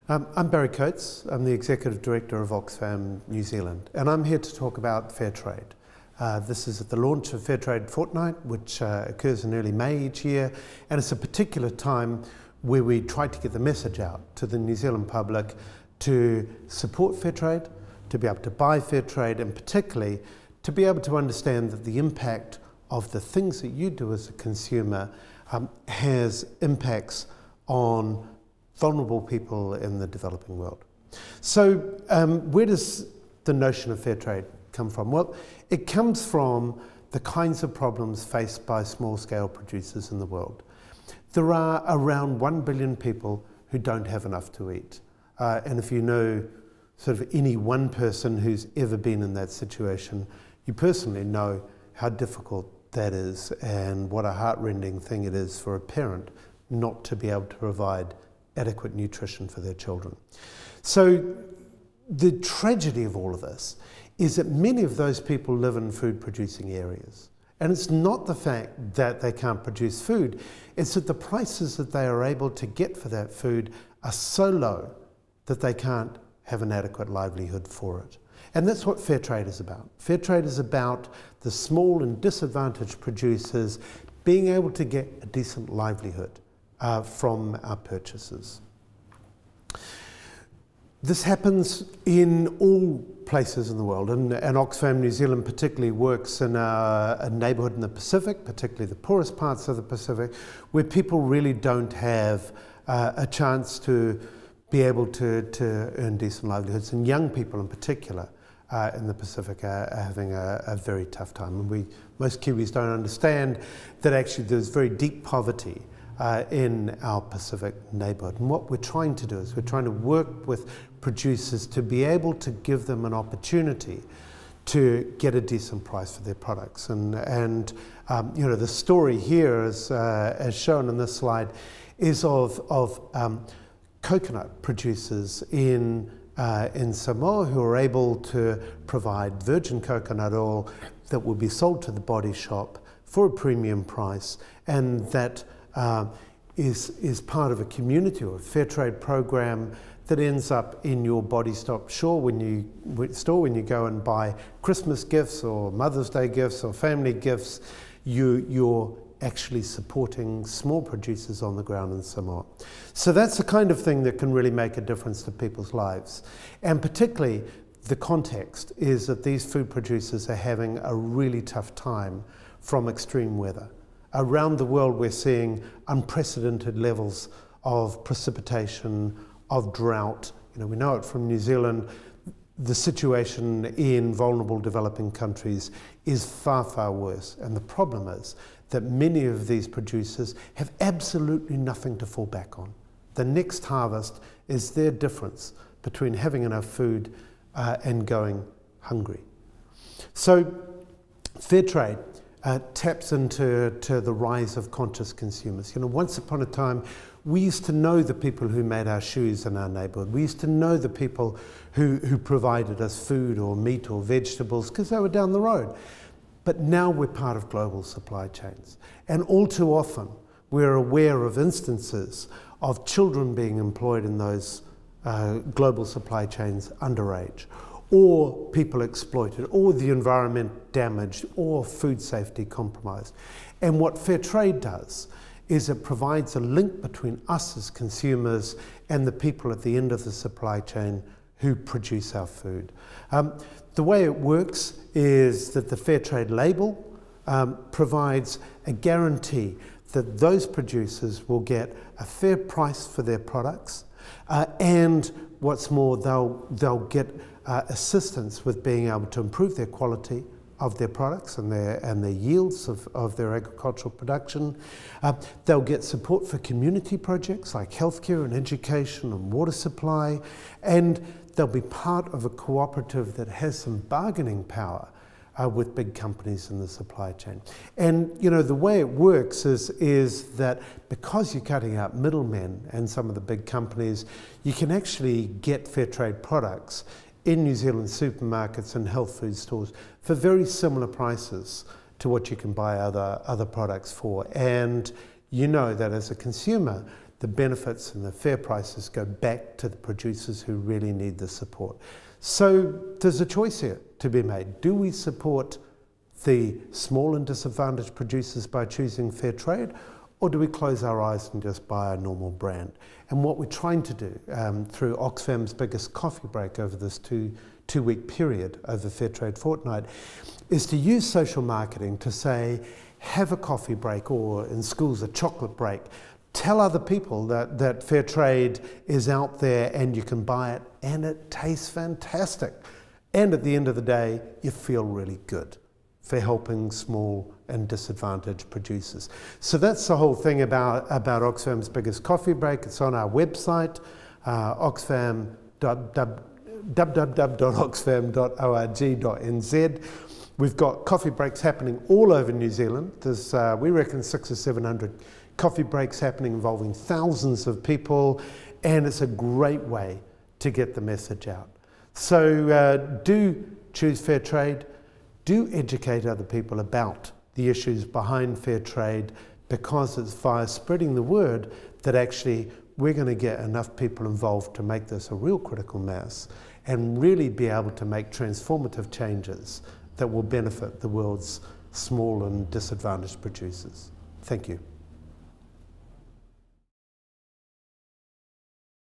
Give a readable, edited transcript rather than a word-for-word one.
I'm Barry Coates. I'm the Executive Director of Oxfam New Zealand, and I'm here to talk about Fairtrade. This is at the launch of Fairtrade Fortnight, which occurs in early May each year, and it's a particular time where we try to get the message out to the New Zealand public to support Fairtrade, to be able to buy Fairtrade, and particularly to be able to understand that the impact of the things that you do as a consumer has impacts on vulnerable people in the developing world. So where does the notion of fair trade come from? Well, it comes from the kinds of problems faced by small-scale producers in the world. There are around 1 billion people who don't have enough to eat. And if you know sort of any one person who's ever been in that situation, you personally know how difficult that is and what a heart-rending thing it is for a parent not to be able to provide adequate nutrition for their children. So the tragedy of all of this is that many of those people live in food producing areas. And it's not the fact that they can't produce food, it's that the prices that they are able to get for that food are so low that they can't have an adequate livelihood for it. And that's what fair trade is about. Fair trade is about the small and disadvantaged producers being able to get a decent livelihood from our purchases. This happens in all places in the world, and Oxfam New Zealand particularly works in a neighbourhood in the Pacific, particularly the poorest parts of the Pacific, where people really don't have a chance to be able to earn decent livelihoods, and young people in particular in the Pacific are having a very tough time. And most Kiwis don't understand that actually there's very deep poverty in our Pacific neighbourhood. And what we're trying to do is we're trying to work with producers to be able to give them an opportunity to get a decent price for their products. And you know, the story here, as shown in this slide, is of coconut producers in Samoa who are able to provide virgin coconut oil that will be sold to the body shop for a premium price, and that is part of a community or a fair trade program that ends up in your body shop store when you go and buy Christmas gifts or Mother's Day gifts or family gifts. You're actually supporting small producers on the ground in Samoa. So that's the kind of thing that can really make a difference to people's lives. And particularly the context is that these food producers are having a really tough time from extreme weather. Around the world we're seeing unprecedented levels of precipitation, of drought. You know, we know it from New Zealand. The situation in vulnerable developing countries is far, far worse. And the problem is that many of these producers have absolutely nothing to fall back on. The next harvest is their difference between having enough food and going hungry. So fair trade taps into the rise of conscious consumers. You know, once upon a time, we used to know the people who made our shoes in our neighbourhood. We used to know the people who provided us food or meat or vegetables because they were down the road. But now we're part of global supply chains. And all too often, we're aware of instances of children being employed in those global supply chains underage, or people exploited, or the environment damaged, or food safety compromised. And what fair trade does is it provides a link between us as consumers and the people at the end of the supply chain who produce our food. The way it works is that the fair trade label provides a guarantee that those producers will get a fair price for their products, and what's more, they'll get assistance with being able to improve their quality of their products and their yields of their agricultural production. They'll get support for community projects like healthcare and education and water supply, and they'll be part of a cooperative that has some bargaining power with big companies in the supply chain. And you know, the way it works is that because you're cutting out middlemen and some of the big companies, you can actually get fair trade products in New Zealand supermarkets and health food stores for very similar prices to what you can buy other products for. And you know that as a consumer, the benefits and the fair prices go back to the producers who really need the support. So there's a choice here to be made. Do we support the small and disadvantaged producers by choosing fair trade, or do we close our eyes and just buy a normal brand? And what we're trying to do through Oxfam's biggest coffee break over this two-week period over Fairtrade fortnight is to use social marketing to say, have a coffee break, or in schools a chocolate break. Tell other people that fair trade is out there and you can buy it and it tastes fantastic. And at the end of the day, you feel really good for helping small and disadvantaged producers. So that's the whole thing about Oxfam's biggest coffee break. It's on our website, www.oxfam.org.nz. We've got coffee breaks happening all over New Zealand. There's, we reckon, 600 or 700 coffee breaks happening involving thousands of people, and it's a great way to get the message out. So do choose fair trade. Do educate other people about the issues behind fair trade, because it's via spreading the word that actually we're going to get enough people involved to make this a real critical mass and really be able to make transformative changes that will benefit the world's small and disadvantaged producers. Thank you.